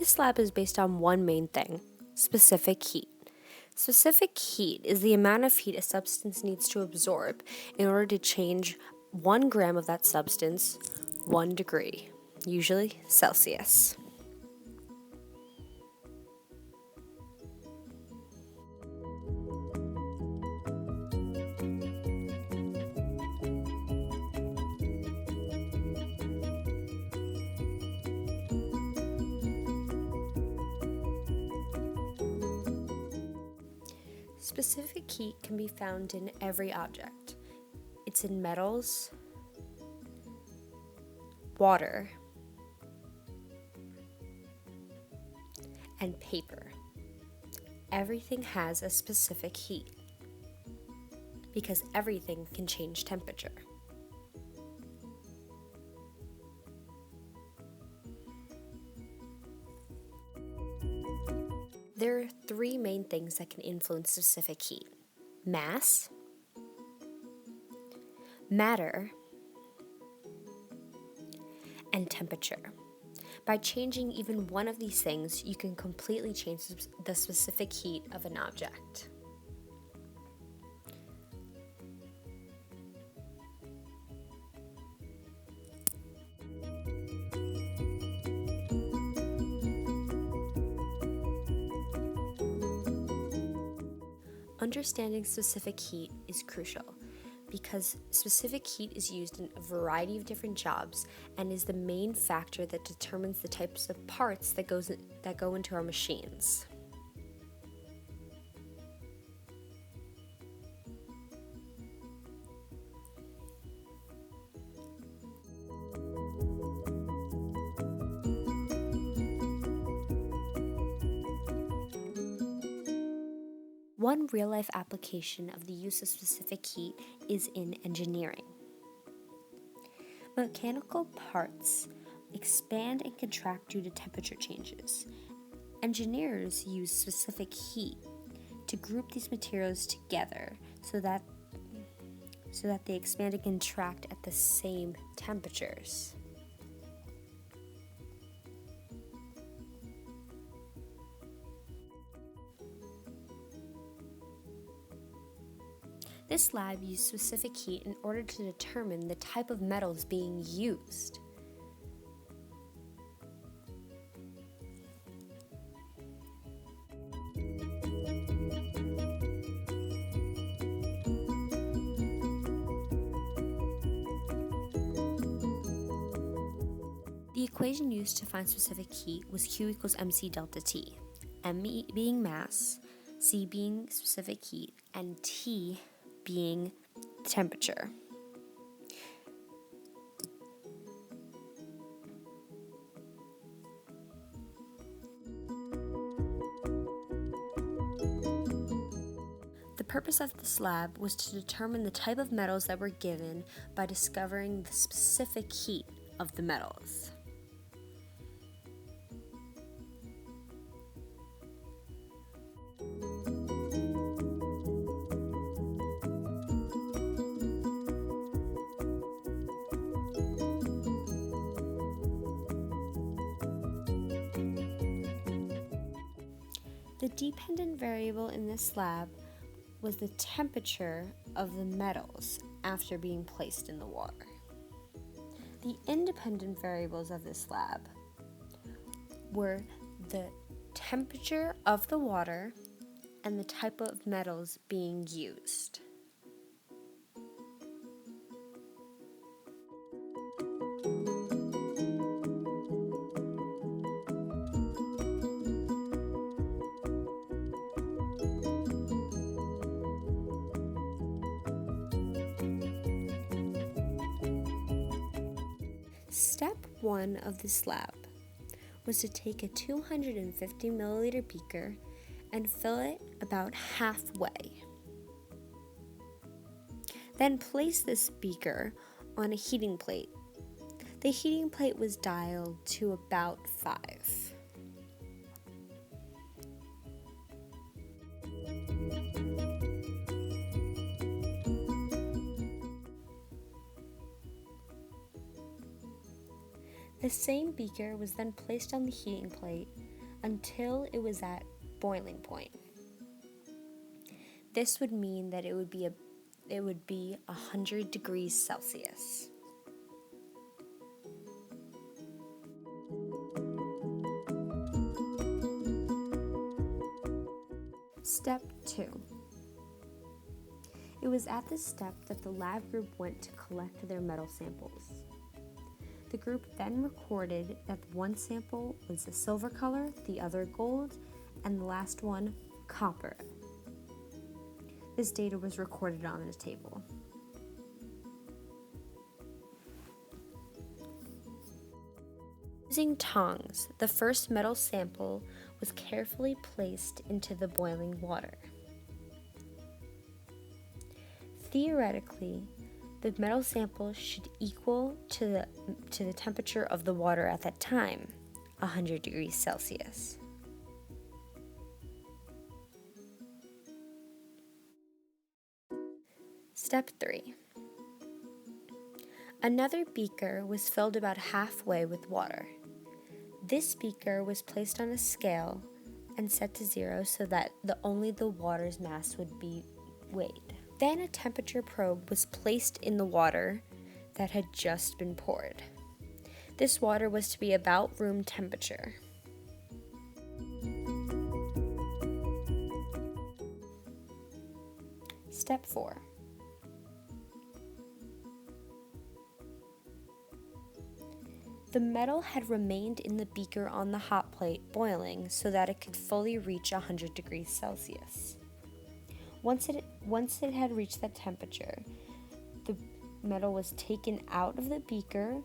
This lab is based on one main thing: specific heat. Specific heat is the amount of heat a substance needs to absorb in order to change 1 gram of that substance 1 degree, usually Celsius. Specific heat can be found in every object. It's in metals, water, and paper. Everything has a specific heat because everything can change temperature. There are 3 main things that can influence specific heat: mass, matter, and temperature. By changing even one of these things, you can completely change the specific heat of an object. Understanding specific heat is crucial because specific heat is used in a variety of different jobs and is the main factor that determines the types of parts that go into our machines. One real-life application of the use of specific heat is in engineering. Mechanical parts expand and contract due to temperature changes. Engineers use specific heat to group these materials together so that they expand and contract at the same temperatures. This lab used specific heat in order to determine the type of metals being used. The equation used to find specific heat was Q equals mc delta T, m being mass, C being specific heat, and T being temperature. The purpose of this lab was to determine the type of metals that were given by discovering the specific heat of the metals. The dependent variable in this lab was the temperature of the metals after being placed in the water. The independent variables of this lab were the temperature of the water and the type of metals being used. Step 1 of this lab was to take a 250 milliliter beaker and fill it about halfway. Then place this beaker on a heating plate. The heating plate was dialed to about 5. The same beaker was then placed on the heating plate until it was at boiling point. This would mean that it would be 100 degrees Celsius. Step 2. It was at this step that the lab group went to collect their metal samples. The group then recorded that one sample was a silver color, the other gold, and the last one copper. This data was recorded on a table. Using tongs, the first metal sample was carefully placed into the boiling water. Theoretically, the metal sample should equal to the temperature of the water at that time, 100 degrees Celsius. Step 3. Another beaker was filled about halfway with water. This beaker was placed on a scale and set to 0 so that only the water's mass would be weighed. Then a temperature probe was placed in the water that had just been poured. This water was to be about room temperature. Step 4. The metal had remained in the beaker on the hot plate boiling so that it could fully reach 100 degrees Celsius. Once it had reached that temperature, the metal was taken out of the beaker,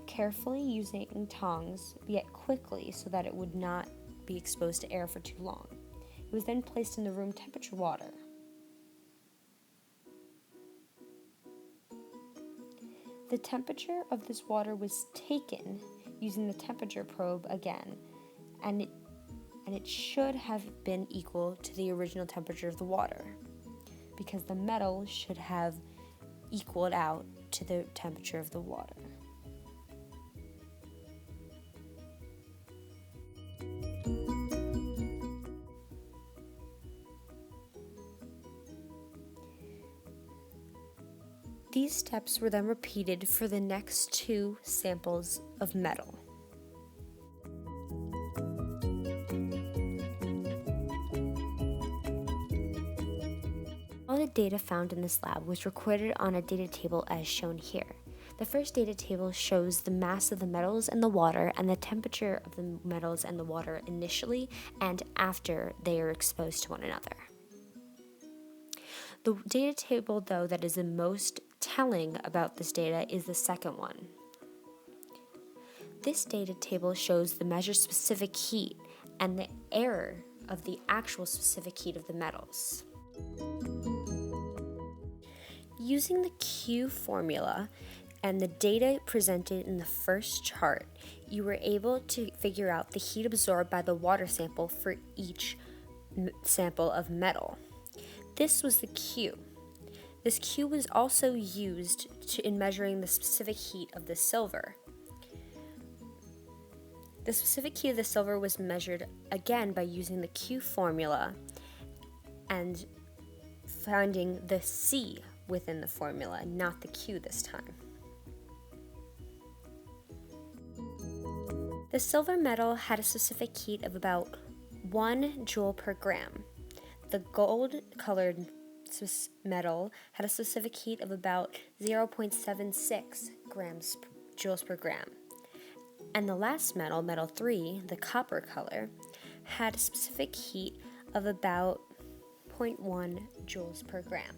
carefully using tongs, yet quickly so that it would not be exposed to air for too long. It was then placed in the room temperature water. The temperature of this water was taken using the temperature probe again, and it should have been equal to the original temperature of the water, because the metal should have equaled out to the temperature of the water. These steps were then repeated for the next 2 samples of metal. All the data found in this lab was recorded on a data table as shown here. The first data table shows the mass of the metals and the water and the temperature of the metals and the water initially and after they are exposed to one another. The data table, though, that is the most telling about this data is the second one. This data table shows the measured specific heat and the error of the actual specific heat of the metals. Using the Q formula and the data presented in the first chart, you were able to figure out the heat absorbed by the water sample for each sample of metal. This was the Q. This Q was also used in measuring the specific heat of the silver. The specific heat of the silver was measured again by using the Q formula and finding the C within the formula, not the Q this time. The silver metal had a specific heat of about 1 joule per gram. The gold-colored metal had a specific heat of about 0.76 joules per gram. And the last metal, metal 3, the copper color, had a specific heat of about 0.1 joules per gram.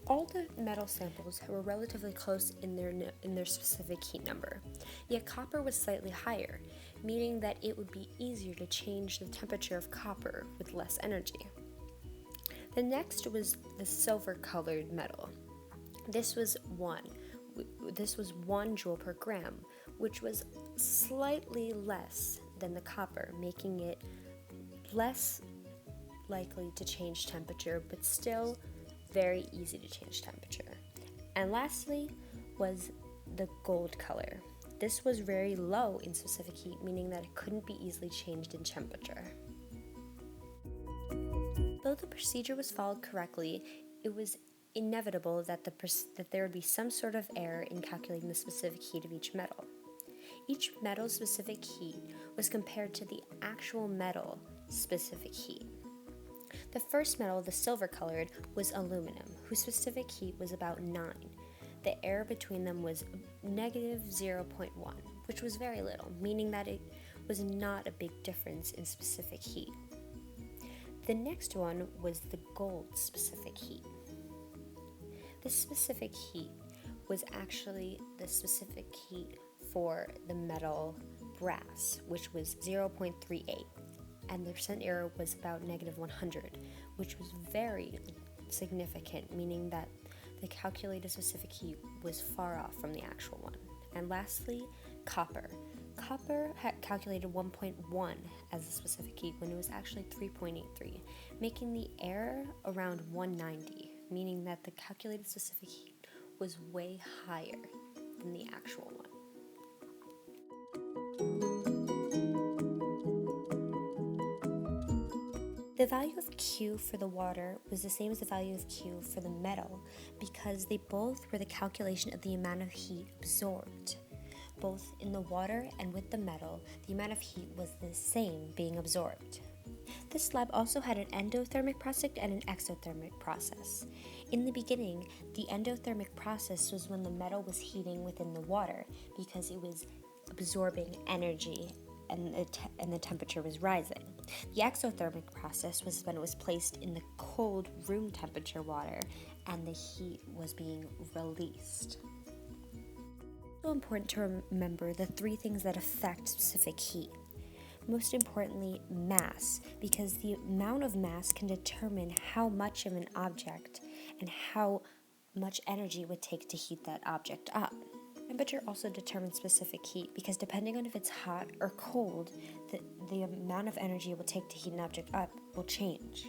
All the metal samples were relatively close in their specific heat number, yet copper was slightly higher, meaning that it would be easier to change the temperature of copper with less energy. The next was the silver-colored metal. This was 1 joule per gram, which was slightly less than the copper, making it less likely to change temperature, but still very easy to change temperature. And lastly was the gold color. this was very low in specific heat, meaning that it couldn't be easily changed in temperature. Though the procedure was followed correctly, it was inevitable that there would be some sort of error in calculating the specific heat of each metal. Each metal's specific heat was compared to the actual metal specific heat. The first metal, the silver-colored, was aluminum, whose specific heat was about 9. The error between them was negative 0.1, which was very little, meaning that it was not a big difference in specific heat. The next one was the gold specific heat. This specific heat was actually the specific heat for the metal brass, which was 0.38, and the percent error was about negative 100, which was very significant, meaning that the calculated specific heat was far off from the actual one. And lastly, copper. Copper had calculated 1.1 as the specific heat when it was actually 3.83, making the error around 190, meaning that the calculated specific heat was way higher than the actual one. The value of Q for the water was the same as the value of Q for the metal because they both were the calculation of the amount of heat absorbed. Both in the water and with the metal, the amount of heat was the same being absorbed. This lab also had an endothermic process and an exothermic process. In the beginning, the endothermic process was when the metal was heating within the water because it was absorbing energy and the temperature was rising. The exothermic process was when it was placed in the cold room temperature water and the heat was being released. It's also important to remember the 3 things that affect specific heat. Most importantly, mass, because the amount of mass can determine how much of an object and how much energy it would take to heat that object up. Temperature also determines specific heat because depending on if it's hot or cold, the amount of energy it will take to heat an object up will change.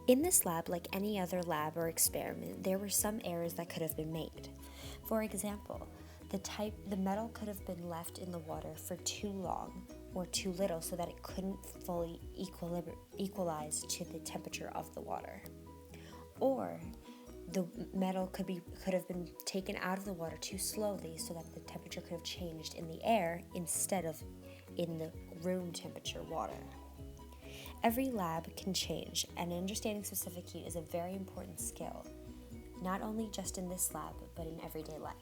In this lab, like any other lab or experiment, there were some errors that could have been made. For example, the metal could have been left in the water for too long or too little so that it couldn't fully equalize to the temperature of the water. Or the metal could have been taken out of the water too slowly so that the temperature could have changed in the air instead of in the room temperature water. Every lab can change, and understanding specific heat is a very important skill, not only just in this lab, but in everyday life.